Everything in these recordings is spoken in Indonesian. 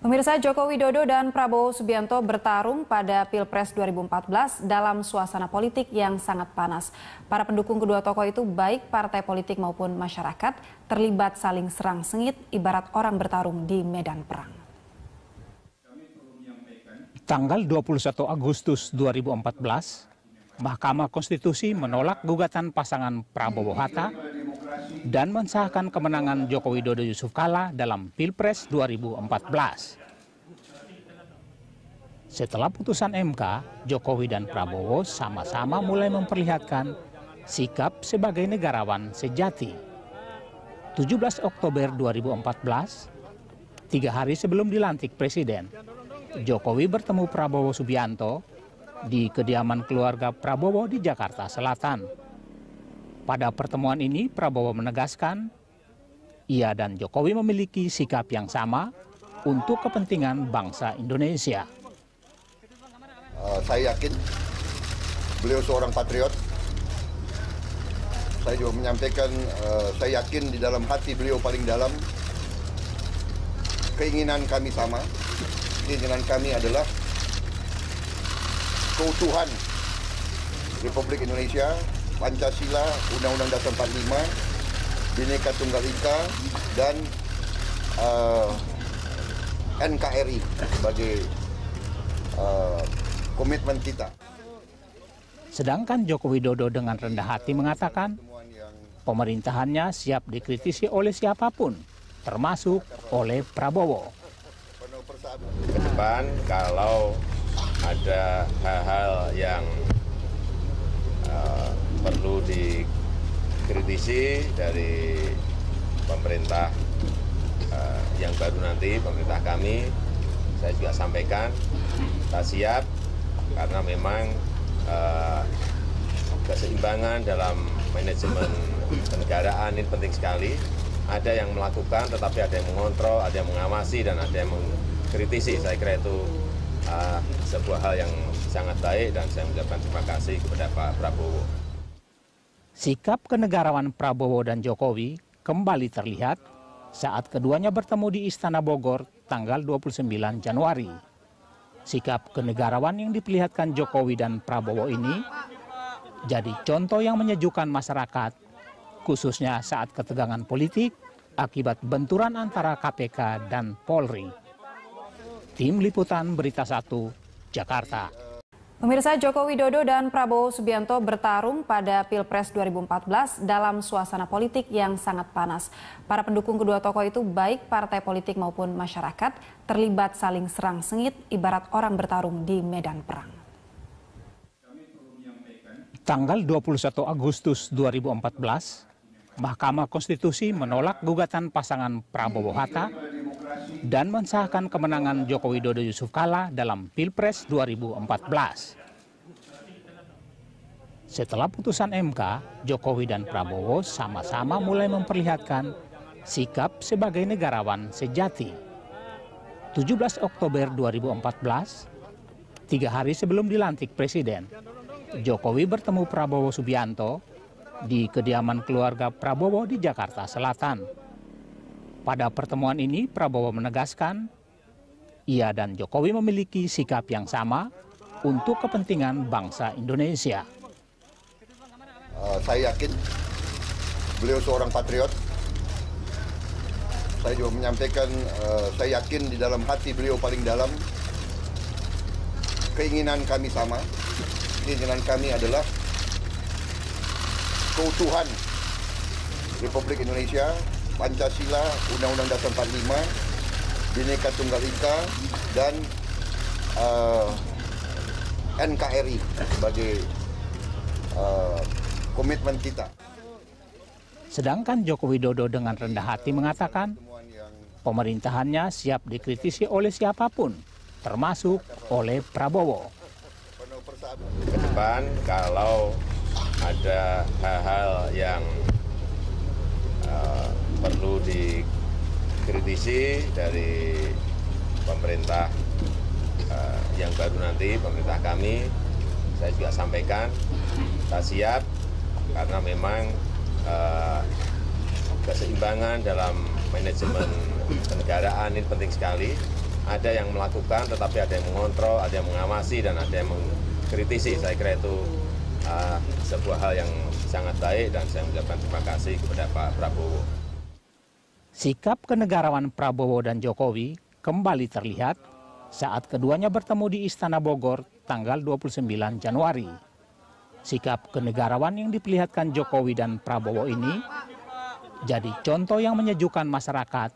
Pemirsa, Joko Widodo dan Prabowo Subianto bertarung pada Pilpres 2014 dalam suasana politik yang sangat panas. Para pendukung kedua tokoh itu, baik partai politik maupun masyarakat, terlibat saling serang sengit ibarat orang bertarung di medan perang. Tanggal 21 Agustus 2014, Mahkamah Konstitusi menolak gugatan pasangan Prabowo-Hatta dan mensahkan kemenangan Joko Widodo Yusuf Kala dalam Pilpres 2014. Setelah putusan MK, Jokowi dan Prabowo sama-sama mulai memperlihatkan sikap sebagai negarawan sejati. 17 Oktober 2014, 3 hari sebelum dilantik Presiden, Jokowi bertemu Prabowo Subianto di kediaman keluarga Prabowo di Jakarta Selatan. Pada pertemuan ini, Prabowo menegaskan ia dan Jokowi memiliki sikap yang sama untuk kepentingan bangsa Indonesia. Saya yakin beliau seorang patriot. Saya juga menyampaikan, saya yakin di dalam hati beliau paling dalam, keinginan kami sama. Keinginan kami adalah keutuhan Republik Indonesia, Pancasila, Undang-Undang Dasar 45, Bhinneka Tunggal Ika, dan NKRI sebagai komitmen kita. Sedangkan Joko Widodo dengan rendah hati mengatakan pemerintahannya siap dikritisi oleh siapapun, termasuk oleh Prabowo. Ke depan kalau ada hal-hal yang perlu dikritisi dari pemerintah yang baru nanti, pemerintah kami, saya juga sampaikan kita siap karena memang keseimbangan dalam manajemen kenegaraan ini penting sekali. Ada yang melakukan, tetapi ada yang mengontrol, ada yang mengawasi, dan ada yang mengkritisi. Saya kira itu sebuah hal yang sangat baik, dan saya mengucapkan terima kasih kepada Pak Prabowo. Sikap kenegarawan Prabowo dan Jokowi kembali terlihat saat keduanya bertemu di Istana Bogor tanggal 29 Januari. Sikap kenegarawan yang diperlihatkan Jokowi dan Prabowo ini jadi contoh yang menyejukkan masyarakat, khususnya saat ketegangan politik akibat benturan antara KPK dan Polri. Tim Liputan Berita 1, Jakarta. Pemirsa, Joko Widodo dan Prabowo Subianto bertarung pada Pilpres 2014 dalam suasana politik yang sangat panas. Para pendukung kedua tokoh itu, baik partai politik maupun masyarakat, terlibat saling serang sengit ibarat orang bertarung di medan perang. Tanggal 21 Agustus 2014, Mahkamah Konstitusi menolak gugatan pasangan Prabowo-Hatta dan mensahkan kemenangan Joko Widodo Yusuf Kala dalam Pilpres 2014. Setelah putusan MK, Jokowi dan Prabowo sama-sama mulai memperlihatkan sikap sebagai negarawan sejati. 17 Oktober 2014, 3 hari sebelum dilantik Presiden, Jokowi bertemu Prabowo Subianto di kediaman keluarga Prabowo di Jakarta Selatan. Pada pertemuan ini, Prabowo menegaskan ia dan Jokowi memiliki sikap yang sama untuk kepentingan bangsa Indonesia. Saya yakin beliau seorang patriot. Saya juga menyampaikan, saya yakin di dalam hati beliau paling dalam, keinginan kami sama. Keinginan kami adalah keutuhan Republik Indonesia, Pancasila, Undang-Undang Dasar 45, Bhinneka Tunggal Ika, dan NKRI sebagai komitmen kita. Sedangkan Joko Widodo dengan rendah hati mengatakan pemerintahannya siap dikritisi oleh siapapun, termasuk oleh Prabowo. Ke depan kalau ada hal-hal yang perlu dikritisi dari pemerintah yang baru nanti, pemerintah kami, saya juga sampaikan kita siap karena memang keseimbangan dalam manajemen kenegaraan ini penting sekali. ada yang melakukan, tetapi ada yang mengontrol, ada yang mengawasi, dan ada yang mengkritisi. Saya kira itu sebuah hal yang sangat baik, dan saya mengucapkan terima kasih kepada Pak Prabowo. Sikap kenegarawan Prabowo dan Jokowi kembali terlihat saat keduanya bertemu di Istana Bogor tanggal 29 Januari. Sikap kenegarawan yang diperlihatkan Jokowi dan Prabowo ini jadi contoh yang menyejukkan masyarakat,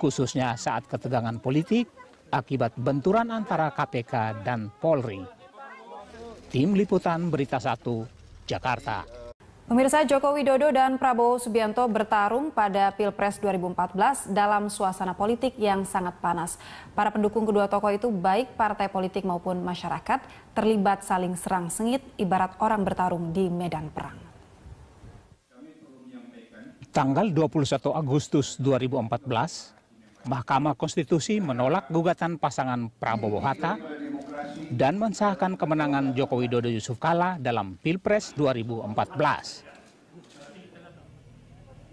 khususnya saat ketegangan politik akibat benturan antara KPK dan Polri. Tim Liputan Berita 1, Jakarta. Pemirsa, Joko Widodo dan Prabowo Subianto bertarung pada Pilpres 2014 dalam suasana politik yang sangat panas. Para pendukung kedua tokoh itu baik partai politik maupun masyarakat terlibat saling serang sengit ibarat orang bertarung di medan perang. Tanggal 21 Agustus 2014, Mahkamah Konstitusi menolak gugatan pasangan Prabowo-Hatta dan mensahkan kemenangan Joko Widodo Yusuf Kala dalam Pilpres 2014.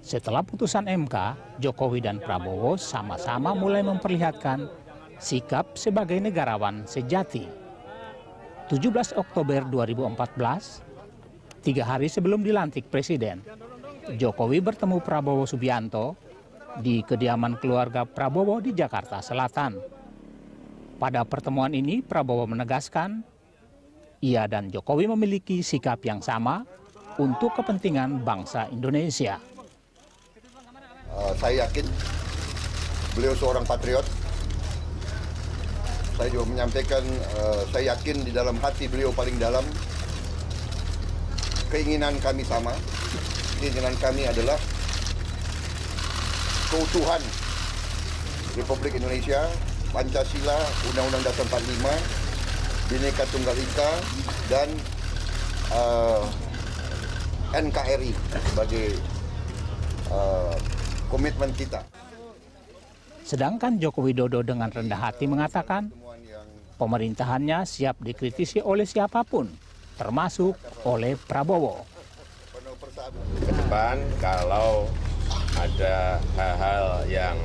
Setelah putusan MK, Jokowi dan Prabowo sama-sama mulai memperlihatkan sikap sebagai negarawan sejati. 17 Oktober 2014, 3 hari sebelum dilantik Presiden, Jokowi bertemu Prabowo Subianto di kediaman keluarga Prabowo di Jakarta Selatan. Pada pertemuan ini, Prabowo menegaskan ia dan Jokowi memiliki sikap yang sama untuk kepentingan bangsa Indonesia. Saya yakin beliau seorang patriot. Saya juga menyampaikan, saya yakin di dalam hati beliau paling dalam, keinginan kami sama. Keinginan kami adalah keutuhan Republik Indonesia, Pancasila, Undang-Undang Dasar 45, Bhinneka Tunggal Ika, dan NKRI sebagai komitmen kita. Sedangkan Joko Widodo dengan rendah hati mengatakan pemerintahannya siap dikritisi oleh siapapun, termasuk oleh Prabowo. Ke depan, kalau ada hal-hal yang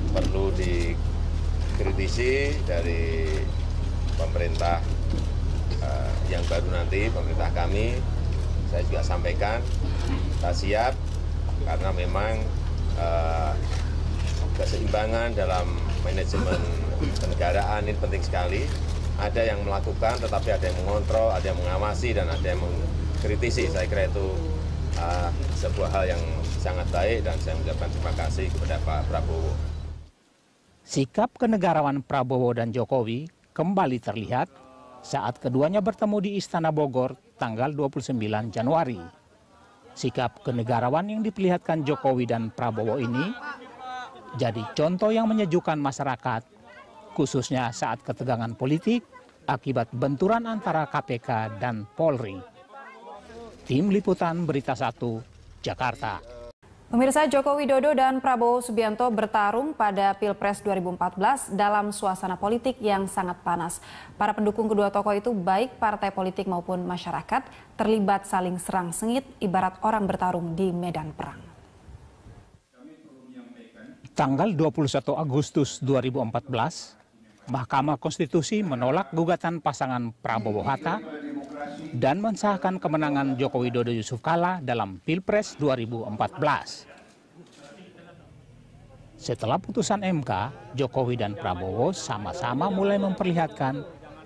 perlu dikritisi dari pemerintah yang baru nanti, pemerintah kami, saya juga sampaikan, kita siap, karena memang keseimbangan dalam manajemen kenegaraan ini penting sekali. Ada yang melakukan, tetapi ada yang mengontrol, ada yang mengawasi, dan ada yang mengkritisi. Saya kira itu sebuah hal yang sangat baik, dan saya mengucapkan terima kasih kepada Pak Prabowo. Sikap kenegarawan Prabowo dan Jokowi kembali terlihat saat keduanya bertemu di Istana Bogor tanggal 29 Januari. Sikap kenegarawan yang diperlihatkan Jokowi dan Prabowo ini jadi contoh yang menyejukkan masyarakat, khususnya saat ketegangan politik akibat benturan antara KPK dan Polri. Tim Liputan Berita 1, Jakarta. Pemirsa, Joko Widodo dan Prabowo Subianto bertarung pada Pilpres 2014 dalam suasana politik yang sangat panas. Para pendukung kedua tokoh itu baik partai politik maupun masyarakat terlibat saling serang sengit ibarat orang bertarung di medan perang. Tanggal 21 Agustus 2014, Mahkamah Konstitusi menolak gugatan pasangan Prabowo-Hatta dan mensahkan kemenangan Joko Widodo Yusuf Kala dalam Pilpres 2014. Setelah putusan MK, Jokowi dan Prabowo sama-sama mulai memperlihatkan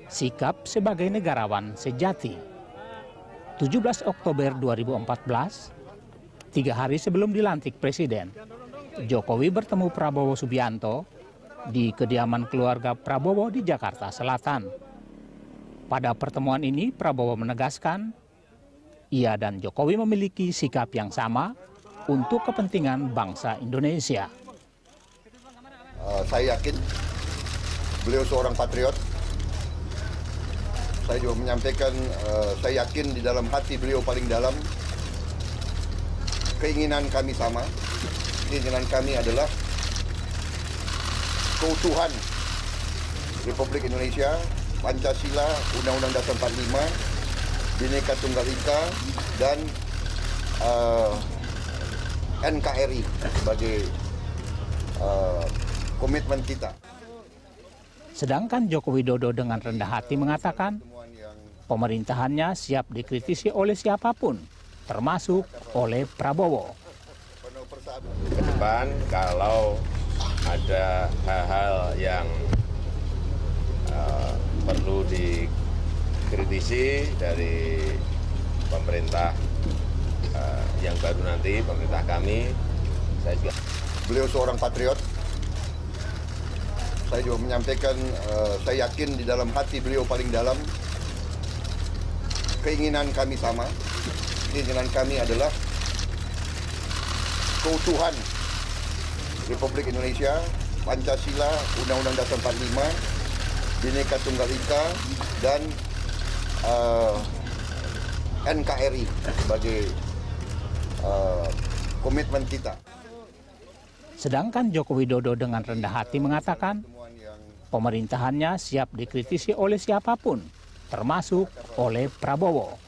sikap sebagai negarawan sejati. 17 Oktober 2014, 3 hari sebelum dilantik Presiden, Jokowi bertemu Prabowo Subianto di kediaman keluarga Prabowo di Jakarta Selatan. Pada pertemuan ini, Prabowo menegaskan ia dan Jokowi memiliki sikap yang sama untuk kepentingan bangsa Indonesia. Saya yakin beliau seorang patriot. Saya juga menyampaikan, saya yakin di dalam hati beliau paling dalam, keinginan kami sama. Keinginan kami adalah keutuhan Republik Indonesia, Pancasila, Undang-Undang Dasar 45, Bhinneka Tunggal Ika, dan NKRI sebagai komitmen kita. Sedangkan Joko Widodo dengan rendah hati mengatakan pemerintahannya siap dikritisi oleh siapapun, termasuk oleh Prabowo. Ke depan kalau ada hal-hal yang perlu dikritisi dari pemerintah yang baru nanti, pemerintah kami, saya juga. Beliau seorang patriot. Saya juga menyampaikan, saya yakin di dalam hati beliau paling dalam, keinginan kami sama. Keinginan kami adalah keutuhan Republik Indonesia, Pancasila, Undang-Undang Dasar 45, Bhinneka Tunggal Ika, dan NKRI sebagai komitmen kita. Sedangkan Joko Widodo dengan rendah hati mengatakan pemerintahannya siap dikritisi oleh siapapun, termasuk oleh Prabowo.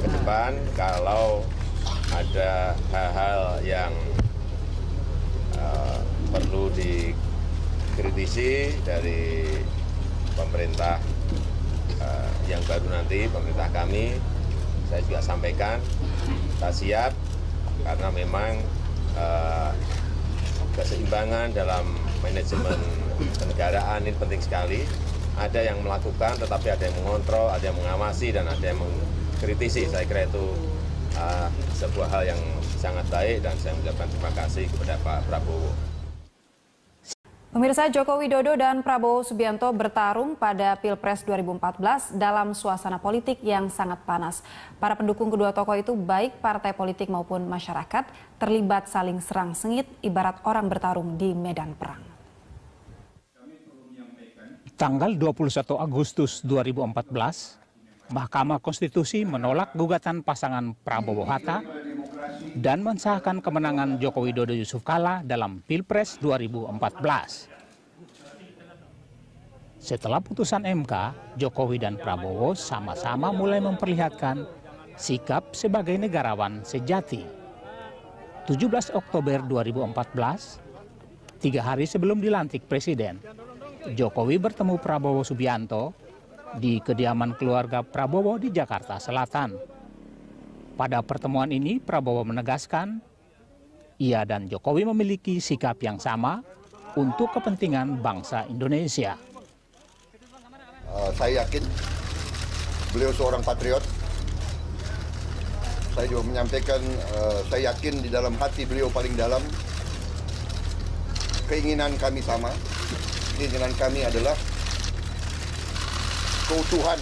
Ke depan kalau ada hal-hal yang perlu dikritisi dari pemerintah yang baru nanti, pemerintah kami, saya juga sampaikan, kita siap karena memang keseimbangan dalam manajemen kenegaraan ini penting sekali. Ada yang melakukan, tetapi ada yang mengontrol, ada yang mengawasi, dan ada yang mengkritisi. Saya kira itu sebuah hal yang sangat baik, dan saya mengucapkan terima kasih kepada Pak Prabowo. Pemirsa, Joko Widodo dan Prabowo Subianto bertarung pada Pilpres 2014 dalam suasana politik yang sangat panas. Para pendukung kedua tokoh itu, baik partai politik maupun masyarakat, terlibat saling serang sengit ibarat orang bertarung di medan perang. Tanggal 21 Agustus 2014, Mahkamah Konstitusi menolak gugatan pasangan Prabowo-Hatta dan mensahkan kemenangan Joko Widodo Yusuf Kala dalam Pilpres 2014. Setelah putusan MK, Jokowi dan Prabowo sama-sama mulai memperlihatkan sikap sebagai negarawan sejati. 17 Oktober 2014, 3 hari sebelum dilantik Presiden, Jokowi bertemu Prabowo Subianto di kediaman keluarga Prabowo di Jakarta Selatan. Pada pertemuan ini, Prabowo menegaskan ia dan Jokowi memiliki sikap yang sama untuk kepentingan bangsa Indonesia. Saya yakin beliau seorang patriot. Saya juga menyampaikan, saya yakin di dalam hati beliau paling dalam, keinginan kami sama. Keinginan kami adalah keutuhan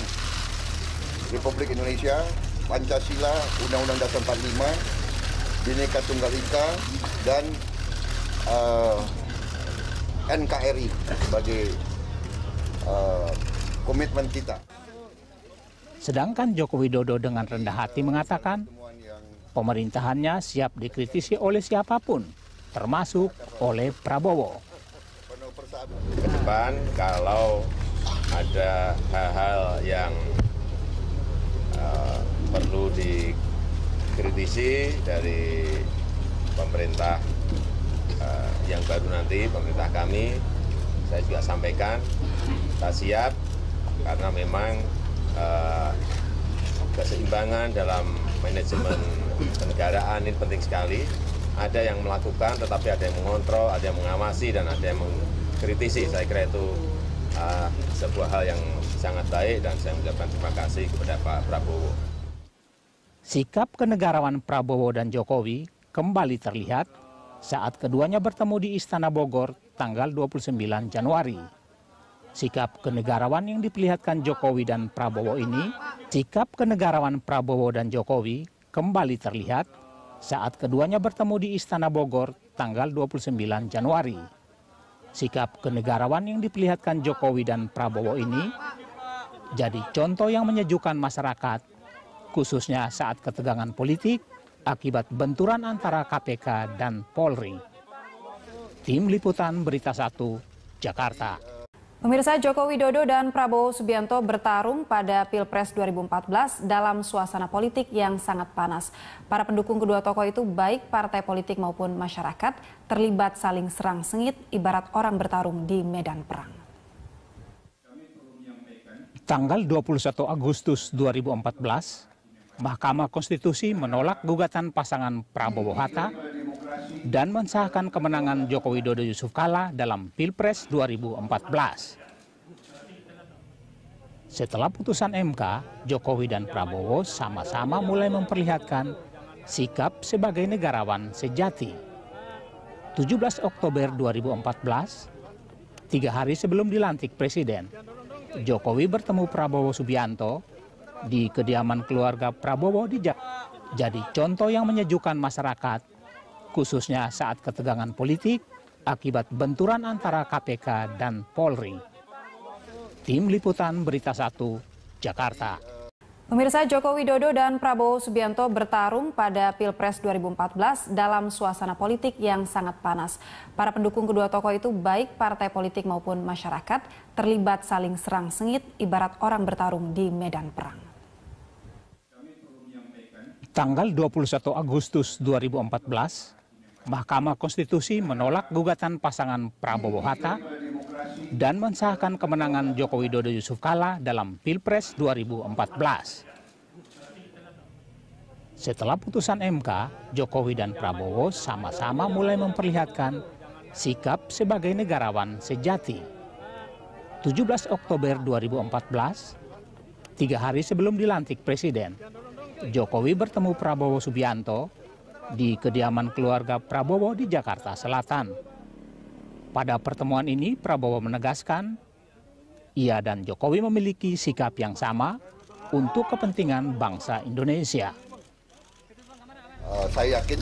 Republik Indonesia, Pancasila, Undang-Undang Dasar 45, Bhinneka Tunggal Ika, dan NKRI sebagai komitmen kita. Sedangkan Joko Widodo dengan rendah hati mengatakan pemerintahannya siap dikritisi oleh siapapun, termasuk oleh Prabowo. Ke depan kalau ada hal-hal yang perlu dikritisi dari pemerintah yang baru nanti, pemerintah kami, saya juga sampaikan, kita siap karena memang keseimbangan dalam manajemen kenegaraan ini penting sekali. Ada yang melakukan, tetapi ada yang mengontrol, ada yang mengawasi, dan ada yang mengkritisi. Saya kira itu sebuah hal yang sangat baik, dan saya mengucapkan terima kasih kepada Pak Prabowo. Sikap kenegarawan Prabowo dan Jokowi kembali terlihat saat keduanya bertemu di Istana Bogor tanggal 29 Januari. Sikap kenegarawan yang diperlihatkan Jokowi dan Prabowo ini, sikap kenegarawan Prabowo dan Jokowi kembali terlihat saat keduanya bertemu di Istana Bogor tanggal 29 Januari. Sikap kenegarawan yang diperlihatkan Jokowi dan Prabowo ini jadi contoh yang menyejukkan masyarakat, khususnya saat ketegangan politik akibat benturan antara KPK dan Polri. Tim Liputan Berita 1, Jakarta. Pemirsa, Joko Widodo dan Prabowo Subianto bertarung pada Pilpres 2014 dalam suasana politik yang sangat panas. Para pendukung kedua tokoh itu baik partai politik maupun masyarakat terlibat saling serang sengit ibarat orang bertarung di medan perang. Tanggal 21 Agustus 2014, Mahkamah Konstitusi menolak gugatan pasangan Prabowo-Hatta dan mensahkan kemenangan Joko Widodo Yusuf Kala dalam Pilpres 2014. Setelah putusan MK, Jokowi dan Prabowo sama-sama mulai memperlihatkan sikap sebagai negarawan sejati. 17 Oktober 2014, 3 hari sebelum dilantik Presiden, Jokowi bertemu Prabowo Subianto di kediaman keluarga Prabowo di Jakarta. Jadi contoh yang menyejukkan masyarakat, khususnya saat ketegangan politik akibat benturan antara KPK dan Polri. Tim Liputan Berita 1, Jakarta. Pemirsa, Joko Widodo dan Prabowo Subianto bertarung pada Pilpres 2014 dalam suasana politik yang sangat panas. Para pendukung kedua tokoh itu baik partai politik maupun masyarakat terlibat saling serang sengit ibarat orang bertarung di medan perang. Tanggal 21 Agustus 2014, Mahkamah Konstitusi menolak gugatan pasangan Prabowo-Hatta dan mensahkan kemenangan Joko Widodo Yusuf Kala dalam Pilpres 2014. Setelah putusan MK, Jokowi dan Prabowo sama-sama mulai memperlihatkan sikap sebagai negarawan sejati. 17 Oktober 2014, 3 hari sebelum dilantik Presiden, Jokowi bertemu Prabowo Subianto di kediaman keluarga Prabowo di Jakarta Selatan. Pada pertemuan ini, Prabowo menegaskan ia dan Jokowi memiliki sikap yang sama untuk kepentingan bangsa Indonesia. Saya yakin